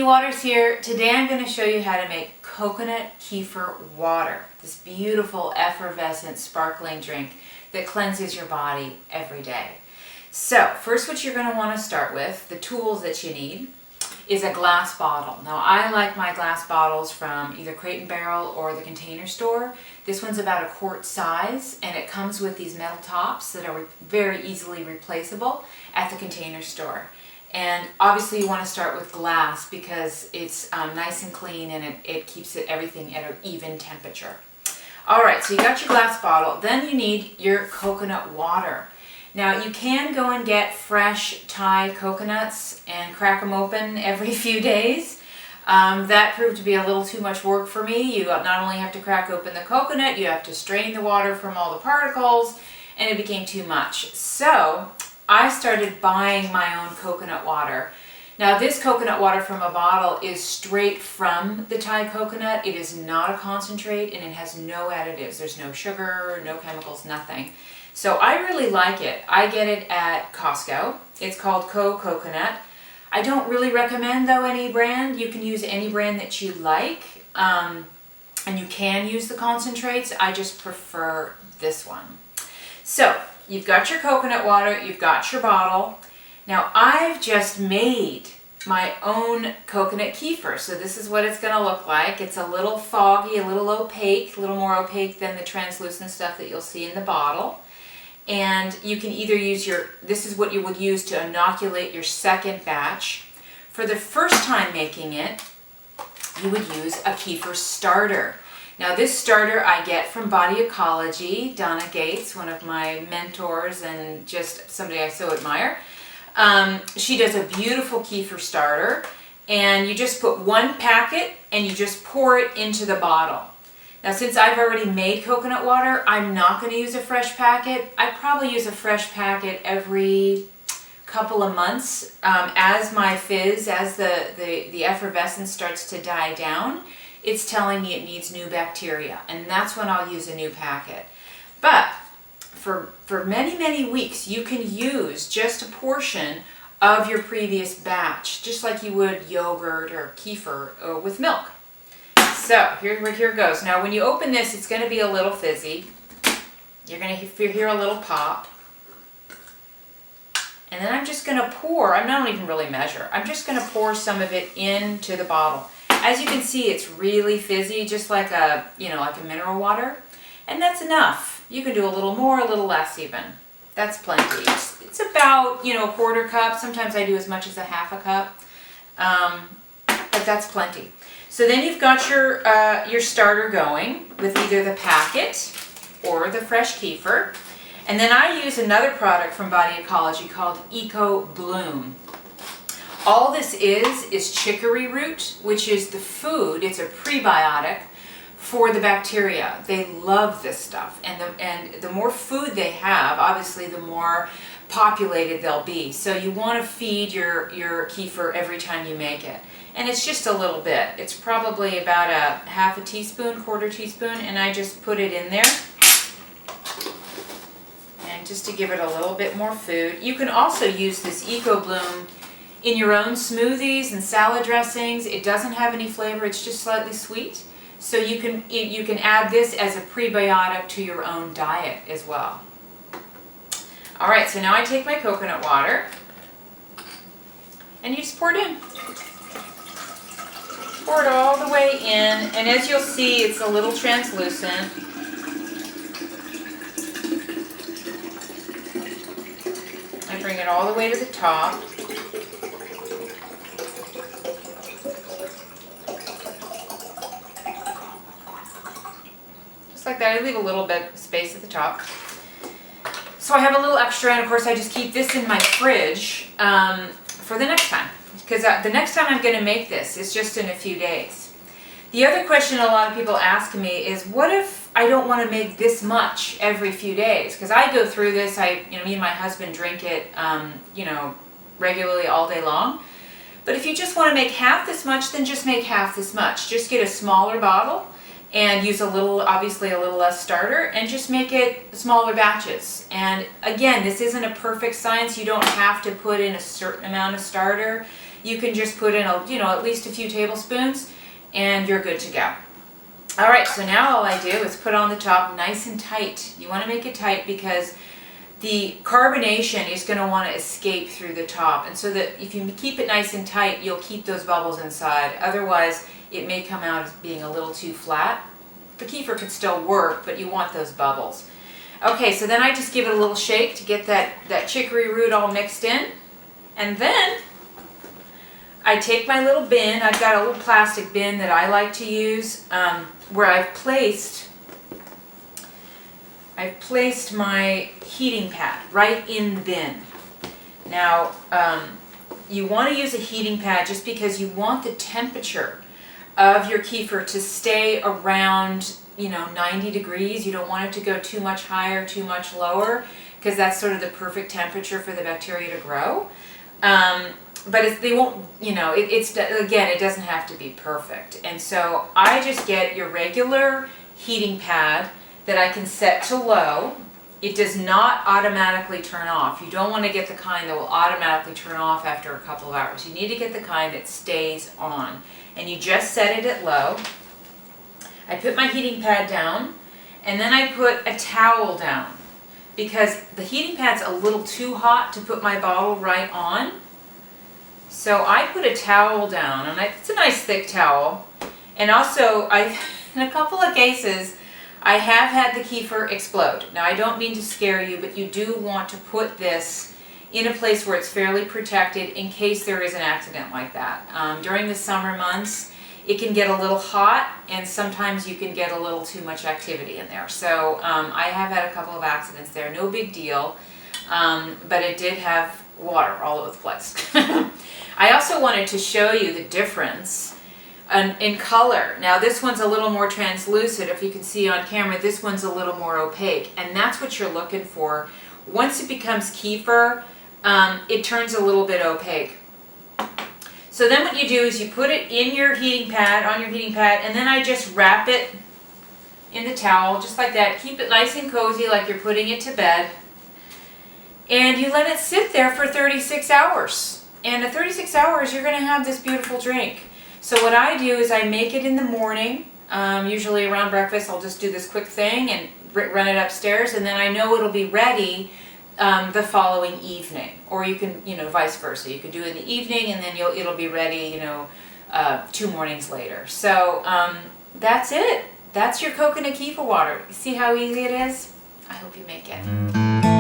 Wauters here. Today I'm going to show you how to make coconut kefir water, this beautiful effervescent sparkling drink that cleanses your body every day. So first, what you're going to want to start with, the tools that you need, is a glass bottle. Now I like my glass bottles from either Crate & Barrel or the Container Store. This one's about a quart size and it comes with these metal tops that are very easily replaceable at the Container Store. And obviously you want to start with glass because it's nice and clean and it keeps everything at an even temperature. Alright, so you got your glass bottle. Then you need your coconut water. Now you can go and get fresh Thai coconuts and crack them open every few days. That proved to be a little too much work for me. You not only have to crack open the coconut, you have to strain the water from all the particles, and it became too much. So I started buying my own coconut water. Now this coconut water from a bottle is straight from the Thai coconut. It is not a concentrate and it has no additives. There's no sugar, no chemicals, nothing. So I really like it. I get it at Costco. It's called Coconut. I don't really recommend though any brand. You can use any brand that you like, and you can use the concentrates. I just prefer this one. So you've got your coconut water, you've got your bottle. Now I've just made my own coconut kefir. So this is what it's going to look like. It's a little foggy, a little opaque, a little more opaque than the translucent stuff that you'll see in the bottle. And you can either use this is what you would use to inoculate your second batch. For the first time making it, you would use a kefir starter. Now this starter I get from Body Ecology. Donna Gates, one of my mentors and just somebody I so admire. She does a beautiful kefir starter, and you just put one packet and you just pour it into the bottle. Now since I've already made coconut water, I'm not going to use a fresh packet. I probably use a fresh packet every couple of months as my fizz, as the effervescence starts to die down. It's telling me it needs new bacteria, and that's when I'll use a new packet. But for many, many weeks, you can use just a portion of your previous batch, just like you would yogurt or kefir with milk. So here goes. Now when you open this, it's going to be a little fizzy. You're going to hear a little pop. And then I'm just going to pour, I don't even really measure, I'm just going to pour some of it into the bottle. As you can see, it's really fizzy, just like a mineral water. And that's enough. You can do a little more, a little less even. That's plenty. It's about, a quarter cup. Sometimes I do as much as a half a cup. But that's plenty. So then you've got your starter going with either the packet or the fresh kefir. And then I use another product from Body Ecology called Eco Bloom. All this is chicory root, which is the food. It's a prebiotic for the bacteria. They love this stuff. And the more food they have, obviously the more populated they'll be. So you want to feed your kefir every time you make it. And it's just a little bit. It's probably about a half a teaspoon, quarter teaspoon, and I just put it in there. And just to give it a little bit more food. You can also use this Eco Bloom in your own smoothies and salad dressings. It doesn't have any flavor, it's just slightly sweet. So you can add this as a prebiotic to your own diet as well. Alright, so now I take my coconut water and you just pour it in. Pour it all the way in, and as you'll see, it's a little translucent. I bring it all the way to the top. Just like that. I leave a little bit of space at the top. So I have a little extra, and of course I just keep this in my fridge for the next time. Because the next time I'm going to make this is just in a few days. The other question a lot of people ask me is, what if I don't want to make this much every few days? Because I go through this, me and my husband drink it, regularly all day long. But if you just want to make half this much, then just make half this much. Just get a smaller bottle and use obviously a little less starter, and just make it smaller batches. And again, this isn't a perfect science. You don't have to put in a certain amount of starter. you can just put in at least a few tablespoons and you're good to go. All right, so now all I do is put on the top nice and tight. You want to make it tight because the carbonation is going to want to escape through the top, and so that if you keep it nice and tight, you'll keep those bubbles inside. Otherwise, it may come out as being a little too flat. The kefir could still work, but you want those bubbles. Okay, so then I just give it a little shake to get that chicory root all mixed in, and then I take my little bin. I've got a little plastic bin that I like to use, where I've placed my heating pad right in the bin. Now, you want to use a heating pad just because you want the temperature of your kefir to stay around 90 degrees. You don't want it to go too much higher, too much lower, because that's sort of the perfect temperature for the bacteria to grow. But they won't, again, it doesn't have to be perfect. And so I just get your regular heating pad that I can set to low. It does not automatically turn off. You don't want to get the kind that will automatically turn off after a couple of hours. You need to get the kind that stays on. And you just set it at low. I put my heating pad down, and then I put a towel down because the heating pad's a little too hot to put my bottle right on. So I put a towel down, and it's a nice thick towel. And also, in a couple of cases, I have had the kefir explode. Now, I don't mean to scare you, but you do want to put this in a place where it's fairly protected in case there is an accident like that. During the summer months, it can get a little hot, and sometimes you can get a little too much activity in there. So I have had a couple of accidents there. No big deal, but it did have water all over the place. I also wanted to show you the difference in color. Now this one's a little more translucent. If you can see on camera, this one's a little more opaque, and that's what you're looking for. Once it becomes kefir, it turns a little bit opaque. So then what you do is you put it in your heating pad, and then I just wrap it in the towel, just like that. Keep it nice and cozy like you're putting it to bed. And you let it sit there for 36 hours. And at 36 hours, you're going to have this beautiful drink. So what I do is I make it in the morning. Usually around breakfast, I'll just do this quick thing and run it upstairs, and then I know it'll be ready the following evening. Or you can, vice versa. You could do it in the evening, and then it'll be ready, 2 mornings later. So that's it. That's your coconut kefir water. You see how easy it is? I hope you make it.